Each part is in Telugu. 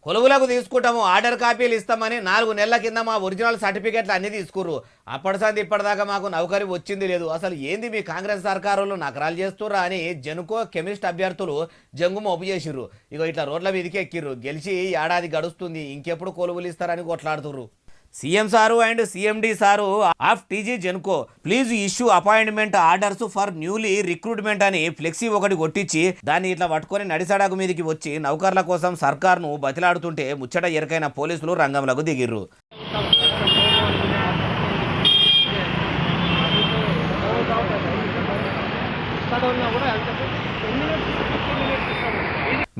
కొలువులకు తీసుకుంటాము ఆర్డర్ కాపీలు ఇస్తామని 4 నెలల కింద మా ఒరిజినల్ సర్టిఫికెట్లు అన్నీ తీసుకుర్రు. అప్పటి సంది ఇప్పటిదాకా మాకు నౌకరీ వచ్చింది లేదు. అసలు ఏంది మీ కాంగ్రెస్ సర్కారులు నకరాలు చేస్తుర్రా అని జనుకో కెమిస్ట్ అభ్యర్థులు జంగు మోపు చేసిర్రు. ఇగో ఇట్లా రోడ్ల మీదకి ఎక్కిర్రు. గెలిచి ఏడాది గడుస్తుంది, ఇంకెప్పుడు కొలువులు ఇస్తారని కొట్లాడుతుర్రు. CM sir and CMD sir of TG Genco please issue appointment orders for newly recruitment అని ఫ్లెక్సీ ఒకటి కొట్టించి దాన్ని ఇట్లా పట్టుకొని నడిసడాకు మీదకి వచ్చి నౌకర్ల కోసం సర్కార్ను బతిలాడుతుంటే ముచ్చట ఎరకైన పోలీసులు రంగంలోకి దిగిర్రు.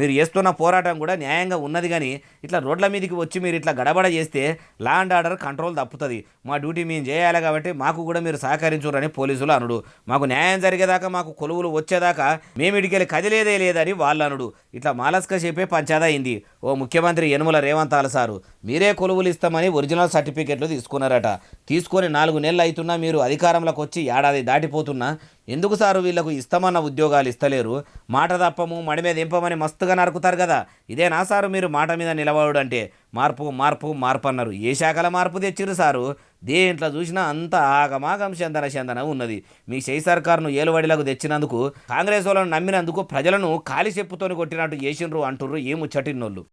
మీరు చేస్తున్న పోరాటం కూడా న్యాయంగా ఉన్నది, కానీ ఇట్లా రోడ్ల మీదకి వచ్చి మీరు ఇట్లా గడబడ చేస్తే లా అండ్ ఆర్డర్ కంట్రోల్ తప్పుతుంది. మా డ్యూటీ మేము చేయాలి కాబట్టి మాకు కూడా మీరు సహకరించురని పోలీసులు అనుడు. మాకు న్యాయం జరిగేదాకా, మాకు కొలువులు వచ్చేదాకా మేము ఇడికెళ్ళి కదిలేదే లేదని వాళ్ళు అనుడు. ఇట్లా మాలస్క చెప్పే పంచాదా అయింది. ఓ ముఖ్యమంత్రి యనుమల రేవంత్ సారు మీరే కొలువులు ఇస్తామని ఒరిజినల్ సర్టిఫికెట్లు తీసుకున్నారట. తీసుకొని 4 నెలలు అవుతున్నా మీరు అధికారంలోకి వచ్చి ఏడాది దాటిపోతున్నా ఎందుకు సారు వీళ్లకు ఇస్తామన్న ఉద్యోగాలు ఇస్తలేరు? మాట తప్పము మడిమే దింపమని మస్తుగా నరుకుతారు కదా. ఇదేనా సారు మీరు మాట మీద నిలబడు అంటే? మార్పు మార్పు మార్పు అన్నారు. ఏ శాఖల మార్పు తెచ్చిరు సారు? దేంట్లో చూసినా అంత ఆగమాగం చందన ఉన్నది. మీ చేయి సర్కారును ఏలువడిలకు తెచ్చినందుకు, కాంగ్రెస్ వాళ్ళను నమ్మినందుకు ప్రజలను కాలి చెప్పుతోని కొట్టినట్టు చేసిండ్రు అంటుర్రు ఏ ముచ్చటిన్నోళ్ళు.